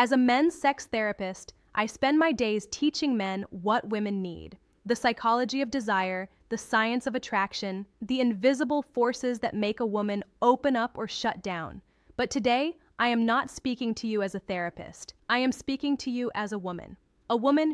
As a men's sex therapist, I spend my days teaching men what women need: the psychology of desire, the science of attraction, the invisible forces that make a woman open up or shut down. But today, I am not speaking to you as a therapist. I am speaking to you as a woman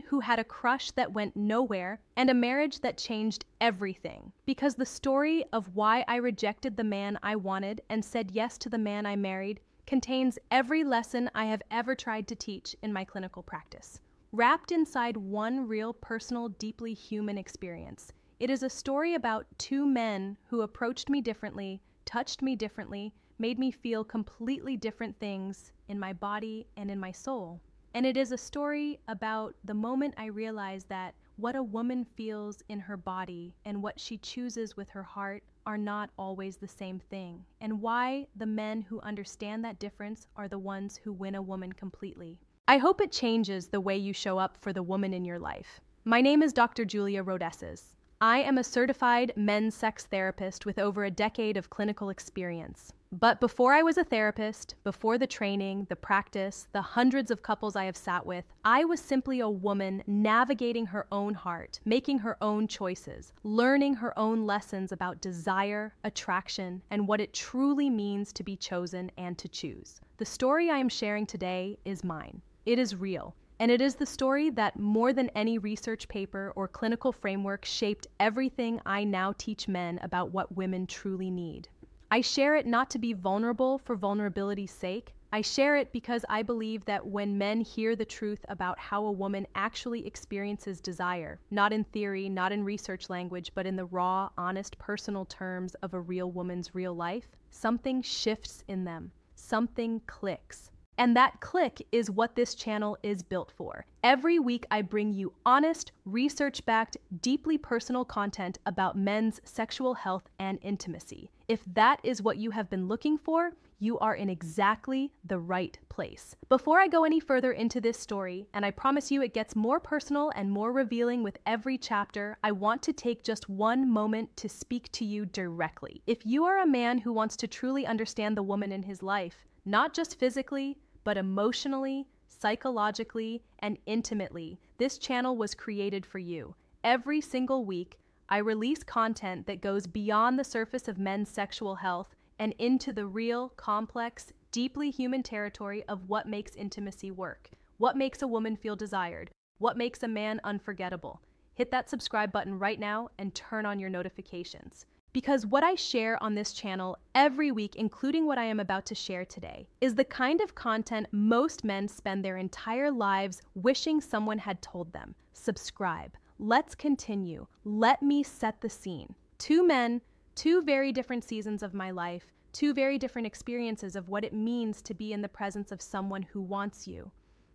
who had a crush that went nowhere and a marriage that changed everything. Because the story of why I rejected the man I wanted and said yes to the man I married contains every lesson I have ever tried to teach in my clinical practice, wrapped inside one real, personal, deeply human experience. It is a story about two men who approached me differently, touched me differently, made me feel completely different things in my body and in my soul. And it is a story about the moment I realized that what a woman feels in her body and what she chooses with her heart are not always the same thing, and why the men who understand that difference are the ones who win a woman completely. I hope it changes the way you show up for the woman in your life. My name is Dr. Julia Rodesis. I am a certified men's sex therapist with over a decade of clinical experience. But before I was a therapist, before the training, the practice, the hundreds of couples I have sat with, I was simply a woman navigating her own heart, making her own choices, learning her own lessons about desire, attraction, and what it truly means to be chosen and to choose. The story I am sharing today is mine. It is real. And it is the story that, more than any research paper or clinical framework, shaped everything I now teach men about what women truly need. I share it not to be vulnerable for vulnerability's sake. I share it because I believe that when men hear the truth about how a woman actually experiences desire, not in theory, not in research language, but in the raw, honest, personal terms of a real woman's real life, something shifts in them. Something clicks. And that click is what this channel is built for. Every week I bring you honest, research-backed, deeply personal content about men's sexual health and intimacy. If that is what you have been looking for, you are in exactly the right place. Before I go any further into this story, and I promise you it gets more personal and more revealing with every chapter, I want to take just one moment to speak to you directly. If you are a man who wants to truly understand the woman in his life, not just physically, but emotionally, psychologically, and intimately, this channel was created for you. Every single week, I release content that goes beyond the surface of men's sexual health and into the real, complex, deeply human territory of what makes intimacy work, what makes a woman feel desired, what makes a man unforgettable. Hit that subscribe button right now and turn on your notifications. Because what I share on this channel every week, including what I am about to share today, is the kind of content most men spend their entire lives wishing someone had told them. Subscribe. Let's continue. Let me set the scene. Two men, two very different seasons of my life, two very different experiences of what it means to be in the presence of someone who wants you.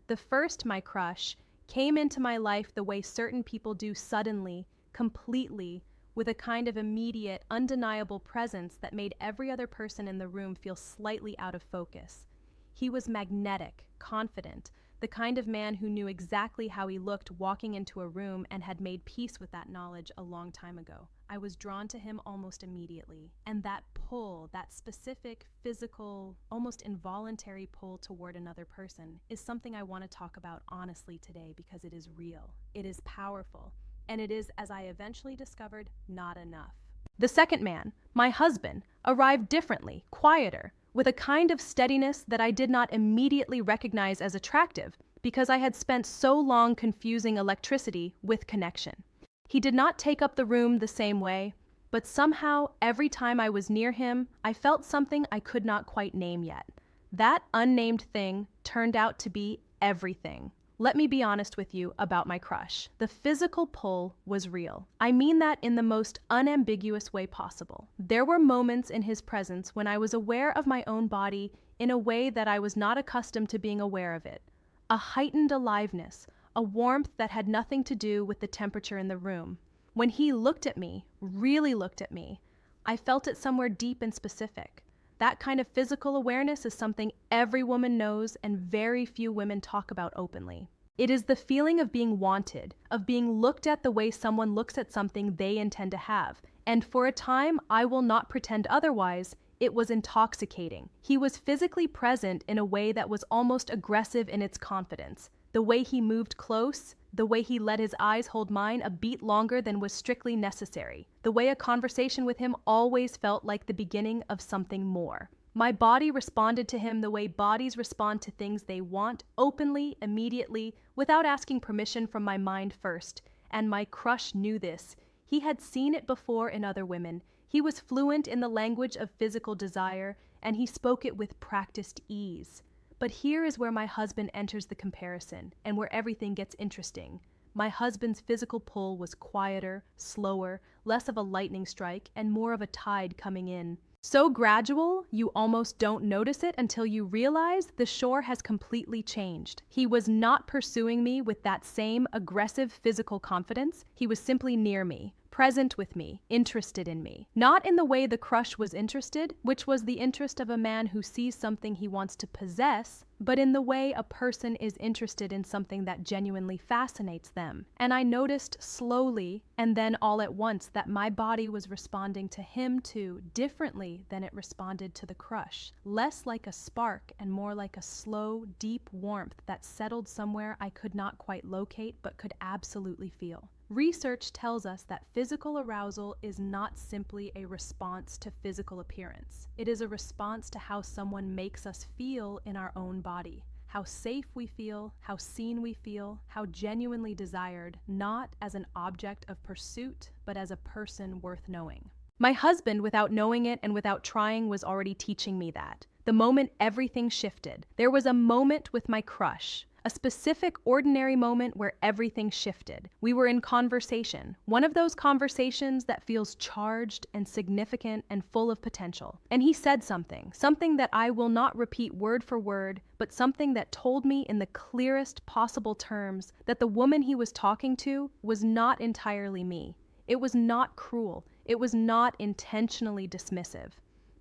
The first, my crush, came into my life the way certain people do, suddenly, completely, with a kind of immediate, undeniable presence that made every other person in the room feel slightly out of focus. He was magnetic, confident, the kind of man who knew exactly how he looked walking into a room and had made peace with that knowledge a long time ago. I was drawn to him almost immediately, and that pull, that specific, physical, almost involuntary pull toward another person, is something I want to talk about honestly today because it is real, it is powerful, and it is, as I eventually discovered, not enough. The second man, my husband, arrived differently, quieter, with a kind of steadiness that I did not immediately recognize as attractive because I had spent so long confusing electricity with connection. He did not take up the room the same way, but somehow every time I was near him, I felt something I could not quite name yet. That unnamed thing turned out to be everything. Let me be honest with you about my crush. The physical pull was real. I mean that in the most unambiguous way possible. There were moments in his presence when I was aware of my own body in a way that I was not accustomed to being aware of it. A heightened aliveness, a warmth that had nothing to do with the temperature in the room. When he looked at me, really looked at me, I felt it somewhere deep and specific. That kind of physical awareness is something every woman knows and very few women talk about openly. It is the feeling of being wanted, of being looked at the way someone looks at something they intend to have. And for a time, I will not pretend otherwise, It was intoxicating. He was physically present in a way that was almost aggressive in its confidence. The way he moved close, the way he let his eyes hold mine a beat longer than was strictly necessary, the way a conversation with him always felt like the beginning of something more. My body responded to him the way bodies respond to things they want, openly, immediately, without asking permission from my mind first. And my crush knew this. He had seen it before in other women. He was fluent in the language of physical desire, and he spoke it with practiced ease. But here is where my husband enters the comparison, and where everything gets interesting. My husband's physical pull was quieter, slower, less of a lightning strike, and more of a tide coming in. So gradual, you almost don't notice it until you realize the shore has completely changed. He was not pursuing me with that same aggressive physical confidence. He was simply near me, present with me, interested in me. Not in the way the crush was interested, which was the interest of a man who sees something he wants to possess, but in the way a person is interested in something that genuinely fascinates them. And I noticed slowly, and then all at once, that my body was responding to him too, differently than it responded to the crush. Less like a spark and more like a slow, deep warmth that settled somewhere I could not quite locate but could absolutely feel. Research tells us that physical arousal is not simply a response to physical appearance. It is a response to how someone makes us feel in our own body. How safe we feel, how seen we feel, how genuinely desired, not as an object of pursuit, but as a person worth knowing. My husband, without knowing it and without trying, was already teaching me that. The moment everything shifted, there was a moment with my crush. A specific, ordinary moment where everything shifted. We were in conversation. One of those conversations that feels charged and significant and full of potential. And he said something that I will not repeat word for word, but something that told me in the clearest possible terms that the woman he was talking to was not entirely me. It was not cruel. It was not intentionally dismissive.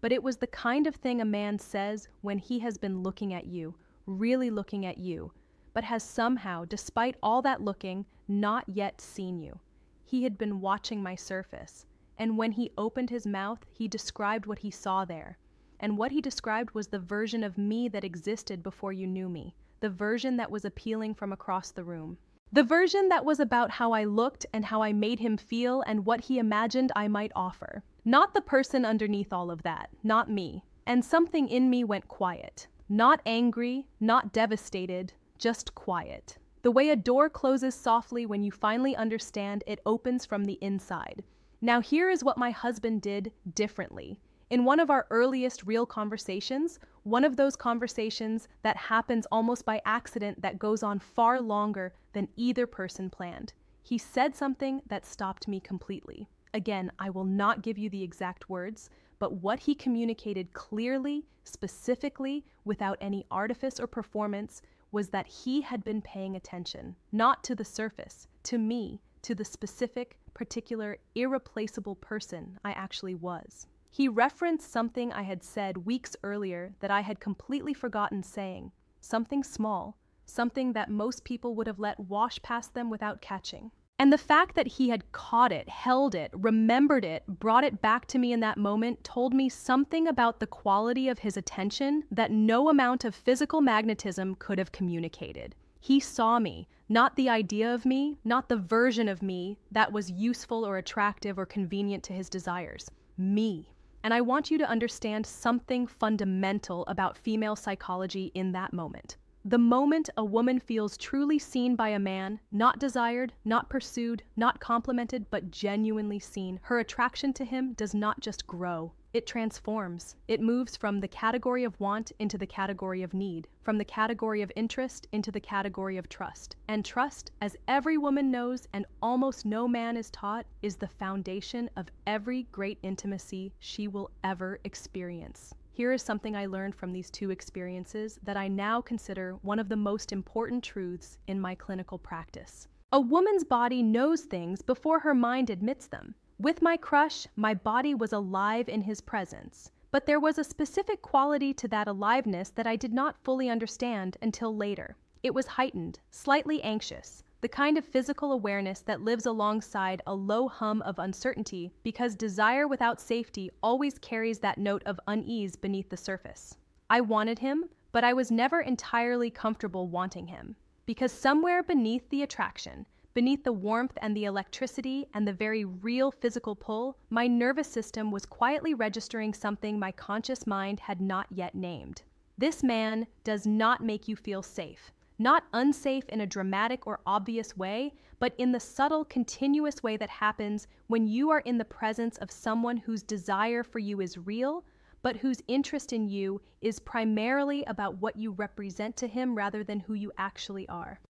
But it was the kind of thing a man says when he has been looking at you, really looking at you, but has somehow, despite all that looking, not yet seen you. He had been watching my surface, and when he opened his mouth, he described what he saw there. And what he described was the version of me that existed before you knew me, the version that was appealing from across the room. The version that was about how I looked and how I made him feel and what he imagined I might offer. Not the person underneath all of that, not me. And something in me went quiet. Not angry, not devastated, just quiet. The way a door closes softly when you finally understand it opens from the inside. Now here is what my husband did differently. In one of our earliest real conversations, one of those conversations that happens almost by accident that goes on far longer than either person planned, he said something that stopped me completely. Again, I will not give you the exact words, but what he communicated clearly, specifically, without any artifice or performance, was that he had been paying attention, not to the surface, to me, to the specific, particular, irreplaceable person I actually was. He referenced something I had said weeks earlier that I had completely forgotten saying, something small, something that most people would have let wash past them without catching. And the fact that he had caught it, held it, remembered it, brought it back to me in that moment told me something about the quality of his attention that no amount of physical magnetism could have communicated. He saw me, not the idea of me, not the version of me that was useful or attractive or convenient to his desires. Me. And I want you to understand something fundamental about female psychology in that moment. The moment a woman feels truly seen by a man, not desired, not pursued, not complimented, but genuinely seen, her attraction to him does not just grow. It transforms. It moves from the category of want into the category of need, from the category of interest into the category of trust. And trust, as every woman knows and almost no man is taught, is the foundation of every great intimacy she will ever experience. Here is something I learned from these two experiences that I now consider one of the most important truths in my clinical practice. A woman's body knows things before her mind admits them. With my crush, my body was alive in his presence, but there was a specific quality to that aliveness that I did not fully understand until later. It was heightened, slightly anxious, the kind of physical awareness that lives alongside a low hum of uncertainty, because desire without safety always carries that note of unease beneath the surface. I wanted him, but I was never entirely comfortable wanting him, because somewhere beneath the attraction, beneath the warmth and the electricity and the very real physical pull, my nervous system was quietly registering something my conscious mind had not yet named. This man does not make you feel safe. Not unsafe in a dramatic or obvious way, but in the subtle, continuous way that happens when you are in the presence of someone whose desire for you is real, but whose interest in you is primarily about what you represent to him rather than who you actually are.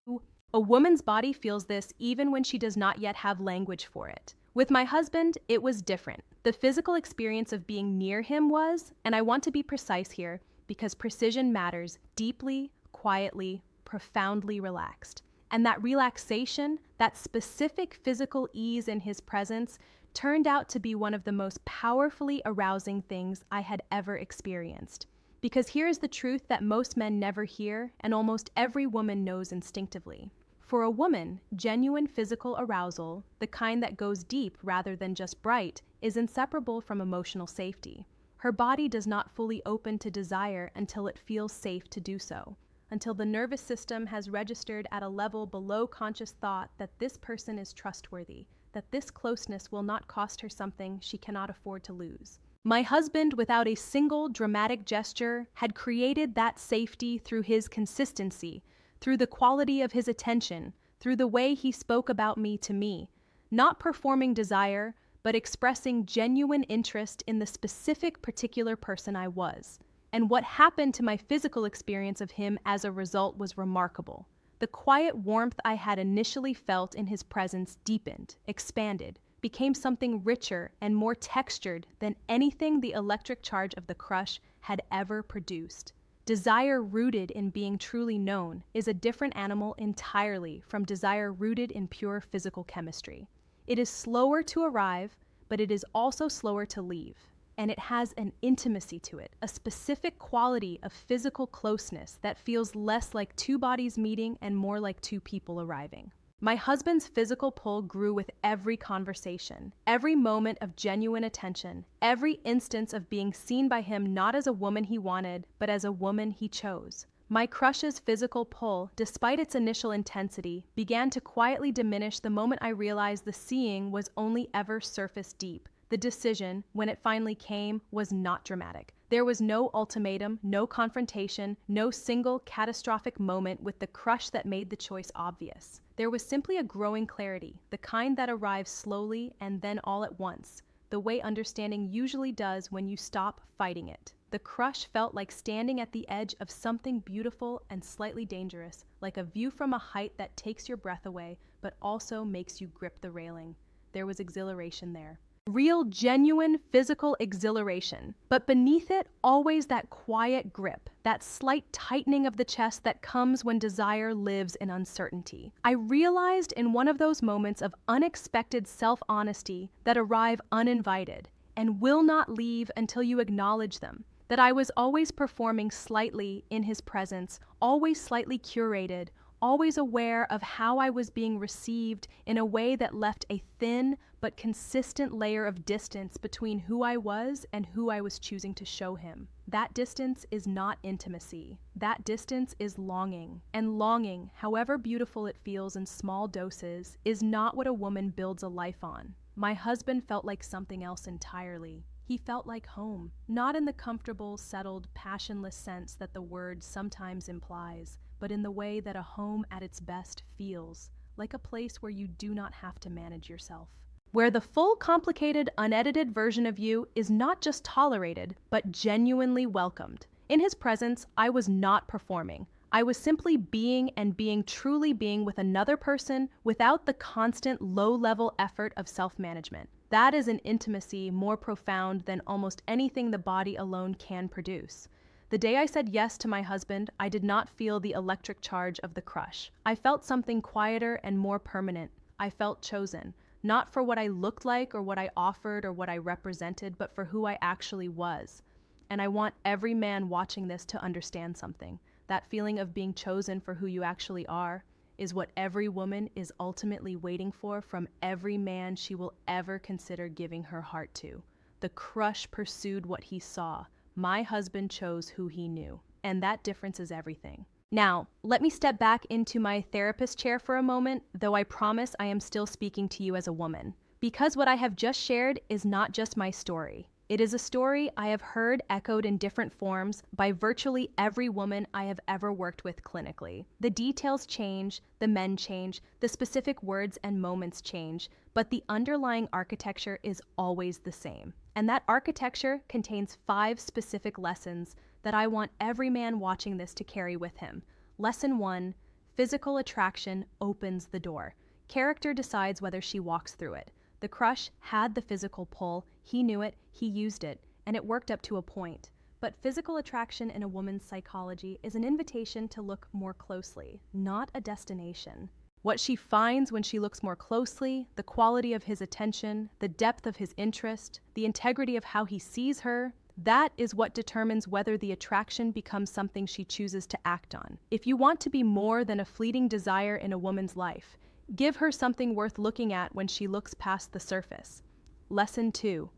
A woman's body feels this even when she does not yet have language for it. With my husband, it was different. The physical experience of being near him was, and I want to be precise here because precision matters, deeply, quietly, profoundly relaxed. And that relaxation, that specific physical ease in his presence, turned out to be one of the most powerfully arousing things I had ever experienced. Because here is the truth that most men never hear, and almost every woman knows instinctively. For a woman, genuine physical arousal, the kind that goes deep rather than just bright, is inseparable from emotional safety. Her body does not fully open to desire until it feels safe to do so, until the nervous system has registered at a level below conscious thought that this person is trustworthy, that this closeness will not cost her something she cannot afford to lose. My husband, without a single dramatic gesture, had created that safety through his consistency, through the quality of his attention, through the way he spoke about me to me, not performing desire, but expressing genuine interest in the specific particular person I was. And what happened to my physical experience of him as a result was remarkable. The quiet warmth I had initially felt in his presence deepened, expanded, became something richer and more textured than anything the electric charge of the crush had ever produced. Desire rooted in being truly known is a different animal entirely from desire rooted in pure physical chemistry. It is slower to arrive, but it is also slower to leave. And it has an intimacy to it, a specific quality of physical closeness that feels less like two bodies meeting and more like two people arriving. My husband's physical pull grew with every conversation, every moment of genuine attention, every instance of being seen by him not as a woman he wanted, but as a woman he chose. My crush's physical pull, despite its initial intensity, began to quietly diminish the moment I realized the seeing was only ever surface deep. The decision, when it finally came, was not dramatic. There was no ultimatum, no confrontation, no single catastrophic moment with the crush that made the choice obvious. There was simply a growing clarity, the kind that arrives slowly and then all at once, the way understanding usually does when you stop fighting it. The crush felt like standing at the edge of something beautiful and slightly dangerous, like a view from a height that takes your breath away, but also makes you grip the railing. There was exhilaration there. Real, genuine physical exhilaration, but beneath it, always that quiet grip, that slight tightening of the chest that comes when desire lives in uncertainty. I realized in one of those moments of unexpected self-honesty that arrive uninvited and will not leave until you acknowledge them, that I was always performing slightly in his presence, always slightly curated, always aware of how I was being received in a way that left a thin but consistent layer of distance between who I was and who I was choosing to show him. That distance is not intimacy. That distance is longing. And longing, however beautiful it feels in small doses, is not what a woman builds a life on. My husband felt like something else entirely. He felt like home, not in the comfortable, settled, passionless sense that the word sometimes implies, but in the way that a home at its best feels, like a place where you do not have to manage yourself. Where the full, complicated, unedited version of you is not just tolerated, but genuinely welcomed. In his presence, I was not performing. I was simply being and being truly being with another person without the constant low-level effort of self-management. That is an intimacy more profound than almost anything the body alone can produce. The day I said yes to my husband, I did not feel the electric charge of the crush. I felt something quieter and more permanent. I felt chosen, not for what I looked like or what I offered or what I represented, but for who I actually was. And I want every man watching this to understand something. That feeling of being chosen for who you actually are, is what every woman is ultimately waiting for from every man she will ever consider giving her heart to. The crush pursued what he saw. My husband chose who he knew. And that difference is everything. Now, let me step back into my therapist chair for a moment, though I promise I am still speaking to you as a woman. Because what I have just shared is not just my story. It is a story I have heard echoed in different forms by virtually every woman I have ever worked with clinically. The details change, the men change, the specific words and moments change, but the underlying architecture is always the same. And that architecture contains 5 specific lessons that I want every man watching this to carry with him. Lesson 1, physical attraction opens the door. Character decides whether she walks through it. The crush had the physical pull, he knew it, he used it, and it worked up to a point. But physical attraction in a woman's psychology is an invitation to look more closely, not a destination. What she finds when she looks more closely, the quality of his attention, the depth of his interest, the integrity of how he sees her, that is what determines whether the attraction becomes something she chooses to act on. If you want to be more than a fleeting desire in a woman's life, give her something worth looking at when she looks past the surface. Lesson 2.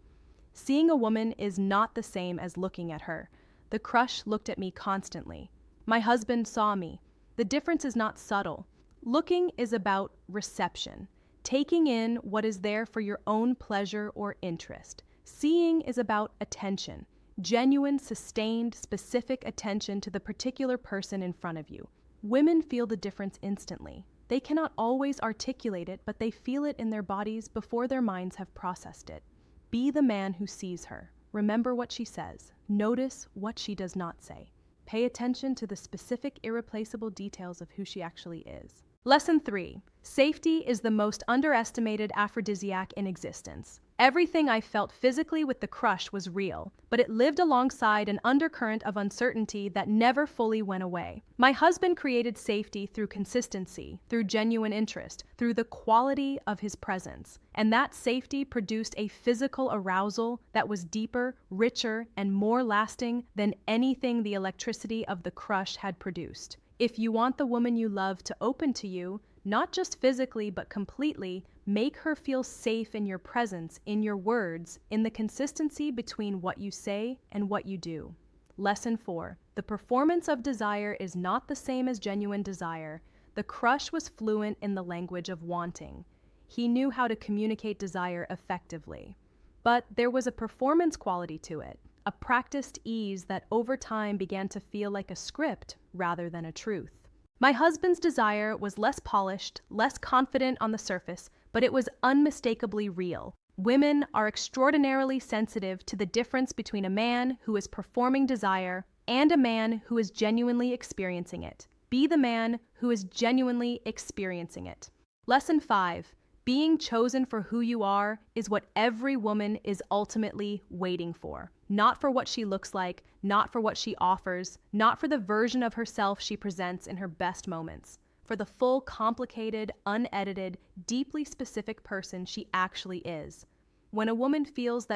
Seeing a woman is not the same as looking at her. The crush looked at me constantly. My husband saw me. The difference is not subtle. Looking is about reception, taking in what is there for your own pleasure or interest. Seeing is about attention, genuine, sustained, specific attention to the particular person in front of you. Women feel the difference instantly. They cannot always articulate it, but they feel it in their bodies before their minds have processed it. Be the man who sees her. Remember what she says. Notice what she does not say. Pay attention to the specific, irreplaceable details of who she actually is. Lesson 3. Safety is the most underestimated aphrodisiac in existence. Everything I felt physically with the crush was real, but it lived alongside an undercurrent of uncertainty that never fully went away. My husband created safety through consistency, through genuine interest, through the quality of his presence. And that safety produced a physical arousal that was deeper, richer, and more lasting than anything the electricity of the crush had produced. If you want the woman you love to open to you, not just physically but completely, make her feel safe in your presence, in your words, in the consistency between what you say and what you do. Lesson 4. The performance of desire is not the same as genuine desire. The crush was fluent in the language of wanting. He knew how to communicate desire effectively. But there was a performance quality to it, a practiced ease that over time began to feel like a script rather than a truth. My husband's desire was less polished, less confident on the surface, but it was unmistakably real. Women are extraordinarily sensitive to the difference between a man who is performing desire and a man who is genuinely experiencing it. Be the man who is genuinely experiencing it. Lesson 5. Being chosen for who you are is what every woman is ultimately waiting for. Not for what she looks like, not for what she offers, not for the version of herself she presents in her best moments. For the full, complicated, unedited, deeply specific person she actually is. When a woman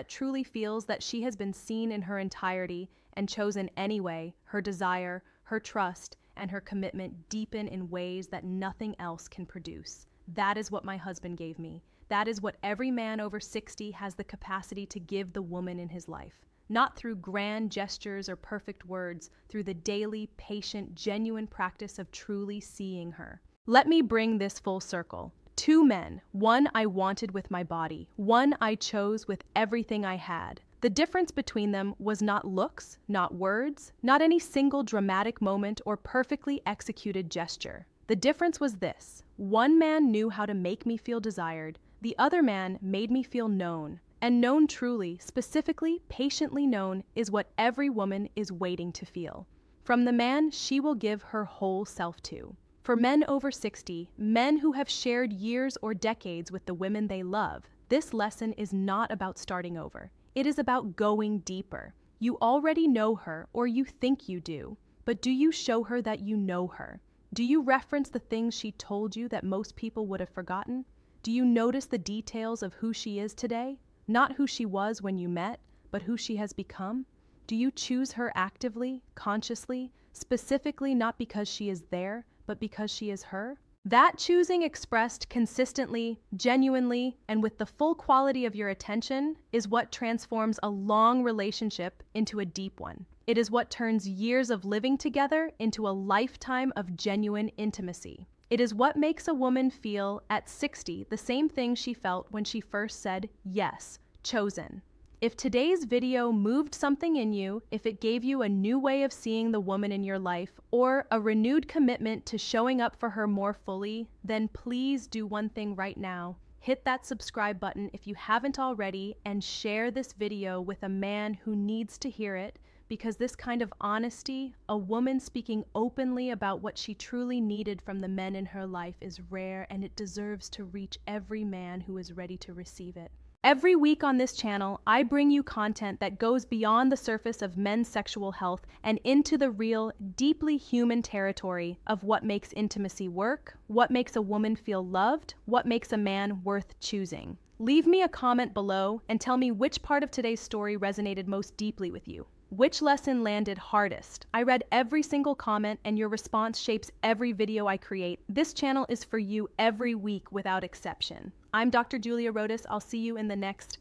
truly feels that she has been seen in her entirety and chosen anyway, her desire, her trust, and her commitment deepen in ways that nothing else can produce. That is what my husband gave me. That is what every man over 60 has the capacity to give the woman in his life. Not through grand gestures or perfect words, through the daily, patient, genuine practice of truly seeing her. Let me bring this full circle. 2 men, one I wanted with my body, one I chose with everything I had. The difference between them was not looks, not words, not any single dramatic moment or perfectly executed gesture. The difference was this: one man knew how to make me feel desired, the other man made me feel known. And known truly, specifically, patiently known, is what every woman is waiting to feel. From the man she will give her whole self to. For men over 60, men who have shared years or decades with the women they love, this lesson is not about starting over. It is about going deeper. You already know her, or you think you do. But do you show her that you know her? Do you reference the things she told you that most people would have forgotten? Do you notice the details of who she is today? Not who she was when you met, but who she has become? Do you choose her actively, consciously, specifically not because she is there, but because she is her? That choosing expressed consistently, genuinely, and with the full quality of your attention is what transforms a long relationship into a deep one. It is what turns years of living together into a lifetime of genuine intimacy. It is what makes a woman feel at 60 the same thing she felt when she first said yes, chosen. If today's video moved something in you, if it gave you a new way of seeing the woman in your life, or a renewed commitment to showing up for her more fully, then please do one thing right now. Hit that subscribe button if you haven't already, and share this video with a man who needs to hear it, because this kind of honesty, a woman speaking openly about what she truly needed from the men in her life, is rare, and it deserves to reach every man who is ready to receive it. Every week on this channel, I bring you content that goes beyond the surface of men's sexual health and into the real, deeply human territory of what makes intimacy work, what makes a woman feel loved, what makes a man worth choosing. Leave me a comment below and tell me which part of today's story resonated most deeply with you. Which lesson landed hardest? I read every single comment, and your response shapes every video I create. This channel is for you every week without exception. I'm Dr. Julia Rodas. I'll see you in the next